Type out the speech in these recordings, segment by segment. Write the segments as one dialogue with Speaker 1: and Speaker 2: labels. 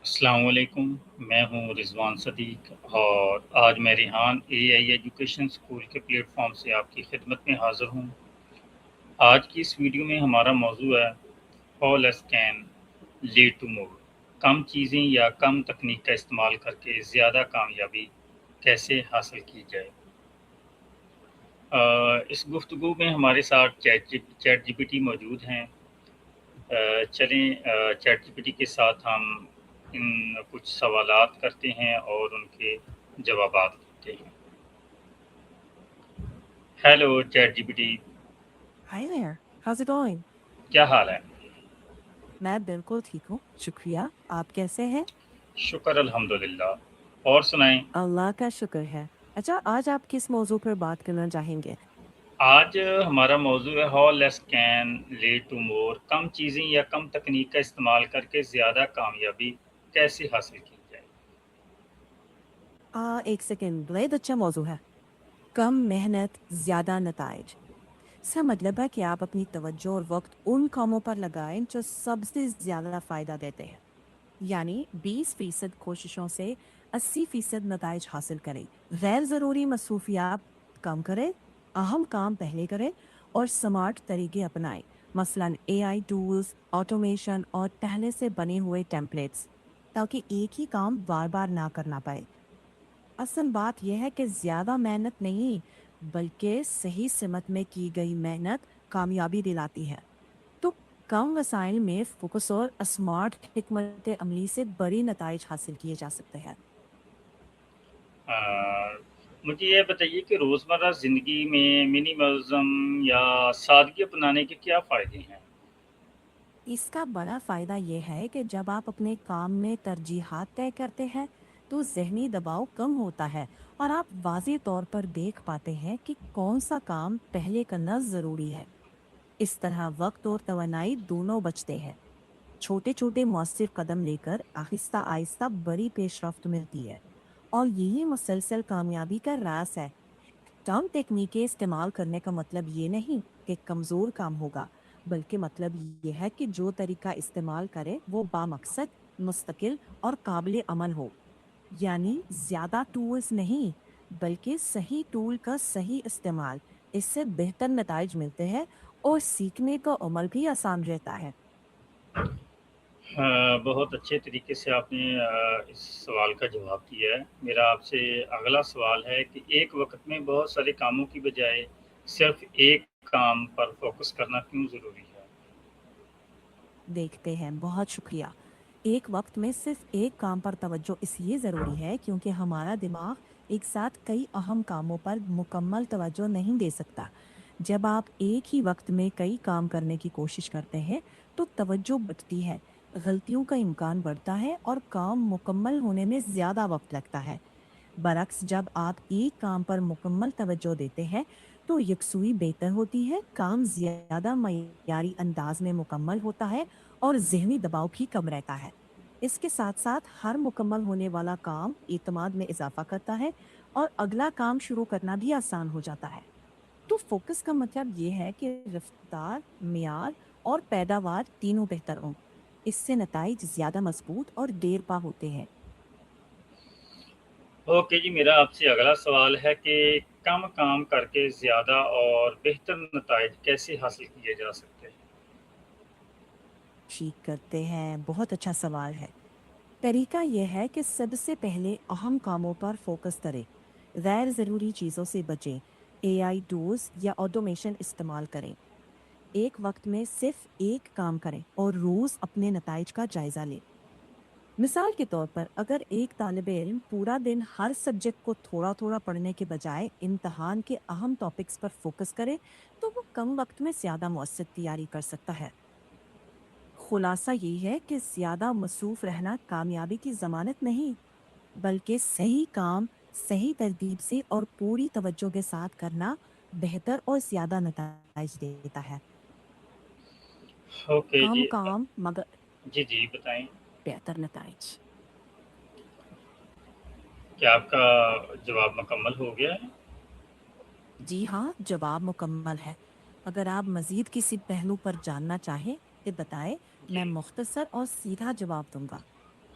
Speaker 1: السلام علیکم، میں ہوں رضوان صدیق اور آج میں ریحان AI ایجوکیشن اسکول کے پلیٹ فارم سے آپ کی خدمت میں حاضر ہوں۔ آج کی اس ویڈیو میں ہمارا موضوع ہے how less can lead to more, کم چیزیں یا کم تکنیک کا استعمال کر کے زیادہ کامیابی کیسے حاصل کی جائے۔ اس گفتگو میں ہمارے ساتھ چیٹ جی پی ٹی موجود ہیں۔ چلیں چیٹ جی پی ٹی کے ساتھ ہم کچھ سوالات کرتے ہیں اور ان کے جوابات دیتے ہیں۔ Hello chat G P T,
Speaker 2: Hi there. How's it going?
Speaker 1: کیا حال ہے؟
Speaker 2: میں بالکل ٹھیک ہوں شکریہ آپ کیسے ہیں؟
Speaker 1: شکر الحمدللہ، اور سنائیں۔
Speaker 2: اللہ کا شکر ہے۔ اچھا آج آپ کس موضوع پر بات کرنا چاہیں گے؟
Speaker 1: آج ہمارا موضوع ہے how less can lead to more, کم چیزیں یا کم تکنیک کا استعمال کر کے زیادہ کامیابی کیسے حاصل کی جائے۔
Speaker 2: ایک سیکنڈ بہت اچھا موضوع ہے۔ کم محنت زیادہ نتائج۔ اس کا مطلب ہے کہ آپ اپنی توجہ اور وقت ان کاموں پر لگائیں جو سب سے زیادہ فائدہ دیتے ہیں، یعنی 20% کوششوں سے 80% نتائج حاصل کریں۔ غیر ضروری مصروفیات کم کریں، اہم کام پہلے کریں اور سمارٹ طریقے اپنائیں، مثلاً AI ٹولز، آٹومیشن اور پہلے سے بنے ہوئے ٹیمپلیٹس، تاکہ ایک ہی کام بار بار نہ کرنا پائے۔ اصل بات یہ ہے کہ زیادہ محنت نہیں بلکہ صحیح سمت میں کی گئی محنت کامیابی دلاتی ہے۔ تو کم وسائل میں فوکس اور اسمارٹ حکمت عملی سے بڑی نتائج حاصل کیے جا سکتے ہیں۔
Speaker 1: مجھے یہ بتائیے کہ روزمرہ زندگی میں منیملزم یا سادگی اپنانے کے کیا فائدے ہیں؟
Speaker 2: اس کا بڑا فائدہ یہ ہے کہ جب آپ اپنے کام میں ترجیحات طے کرتے ہیں تو ذہنی دباؤ کم ہوتا ہے اور آپ واضح طور پر دیکھ پاتے ہیں کہ کون سا کام پہلے کرنا ضروری ہے۔ اس طرح وقت اور توانائی دونوں بچتے ہیں۔ چھوٹے چھوٹے مؤثر قدم لے کر آہستہ آہستہ بڑی پیش رفت ملتی ہے، اور یہی مسلسل کامیابی کا راز ہے۔ کم تکنیکیں استعمال کرنے کا مطلب یہ نہیں کہ کمزور کام ہوگا، بلکہ مطلب یہ ہے کہ جو طریقہ استعمال کرے وہ بامقصد، مستقل اور قابل عمل ہو۔ یعنی زیادہ ٹولز نہیں بلکہ صحیح ٹول کا صحیح استعمال، اس سے بہتر نتائج ملتے ہیں اور سیکھنے کا عمل بھی آسان رہتا ہے۔
Speaker 1: بہت اچھے طریقے سے آپ نے اس سوال کا جواب دیا ہے۔ میرا آپ سے اگلا سوال ہے کہ ایک وقت میں بہت سارے کاموں کی بجائے صرف ایک کام پر فوکس کرنا کیوں ضروری ہے؟
Speaker 2: دیکھتے ہیں، بہت شکریہ۔ ایک وقت میں صرف ایک کام پر توجہ اس لیے ضروری ہے کیونکہ ہمارا دماغ ایک ساتھ کئی اہم کاموں پر مکمل توجہ نہیں دے سکتا۔ جب آپ ایک ہی وقت میں کئی کام کرنے کی کوشش کرتے ہیں تو توجہ بڑھتی ہے، غلطیوں کا امکان بڑھتا ہے اور کام مکمل ہونے میں زیادہ وقت لگتا ہے۔ برعکس جب آپ ایک کام پر مکمل توجہ دیتے ہیں تو یکسوئی بہتر ہوتی ہے، کام زیادہ معیاری انداز میں مکمل ہوتا ہے اور ذہنی دباؤ بھی کم رہتا ہے۔ اس کے ساتھ ساتھ ہر مکمل ہونے والا کام اعتماد میں اضافہ کرتا ہے اور اگلا کام شروع کرنا بھی آسان ہو جاتا ہے۔ تو فوکس کا مطلب یہ ہے کہ رفتار، معیار اور پیداوار تینوں بہتر ہوں۔ اس سے نتائج زیادہ مضبوط اور دیر پا ہوتے ہیں۔
Speaker 1: اوکے جی، میرا آپ سے اگلا سوال ہے کہ کم کام کر کے زیادہ اور بہتر نتائج کیسے حاصل کیے جا سکتے ہیں؟
Speaker 2: ٹھیک کرتے ہیں، بہت اچھا سوال ہے۔ طریقہ یہ ہے کہ سب سے پہلے اہم کاموں پر فوکس کریں، غیر ضروری چیزوں سے بچیں، AI ٹولز یا آٹومیشن استعمال کریں۔ ایک وقت میں صرف ایک کام کریں اور روز اپنے نتائج کا جائزہ لیں۔ مثال کے طور پر اگر ایک طالب علم پورا دن ہر سبجیکٹ کو تھوڑا تھوڑا پڑھنے کے بجائے امتحان کے اہم ٹاپکس پر فوکس کرے تو وہ کم وقت میں زیادہ مؤثر تیاری کر سکتا ہے۔ خلاصہ یہ ہے کہ زیادہ مصروف رہنا کامیابی کی ضمانت نہیں، بلکہ صحیح کام صحیح ترتیب سے اور پوری توجہ کے ساتھ کرنا بہتر اور زیادہ نتائج دیتا ہے۔
Speaker 1: اوکے
Speaker 2: کم
Speaker 1: جی،
Speaker 2: کام مگر
Speaker 1: جی جی بتائیں۔
Speaker 2: بہتر نتائج۔
Speaker 1: کیا آپ کا جواب مکمل ہو گیا ہے؟
Speaker 2: جی ہاں، جواب مکمل ہے۔ اگر آپ مزید کسی پہلو پر جاننا چاہیں تو بتائیں، میں
Speaker 1: جی،
Speaker 2: مختصر اور سیدھا جواب دوں گا۔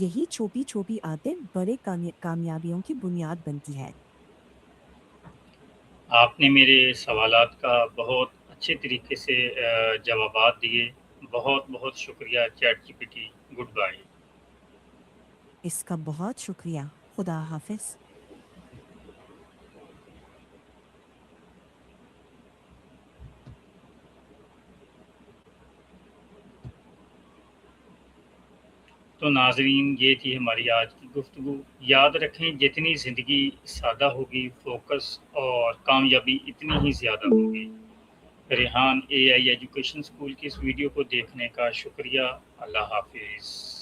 Speaker 2: یہی چھوٹی چھوٹی عادتیں بڑے کامیابیوں کی بنیاد بنتی ہے۔
Speaker 1: آپ نے میرے سوالات کا بہت اچھے طریقے سے جوابات دیے۔ بہت بہت شکریہ chat G P T. Goodbye.
Speaker 2: اس کا بہت شکریہ۔ خدا حافظ۔
Speaker 1: تو ناظرین، یہ تھی ہماری آج کی گفتگو۔ یاد رکھیں، جتنی زندگی سادہ ہوگی، فوکس اور کامیابی اتنی ہی زیادہ ہوگی۔ ریحان اے آئی ایجوکیشن اسکول کی اس ویڈیو کو دیکھنے کا شکریہ۔ اللہ حافظ۔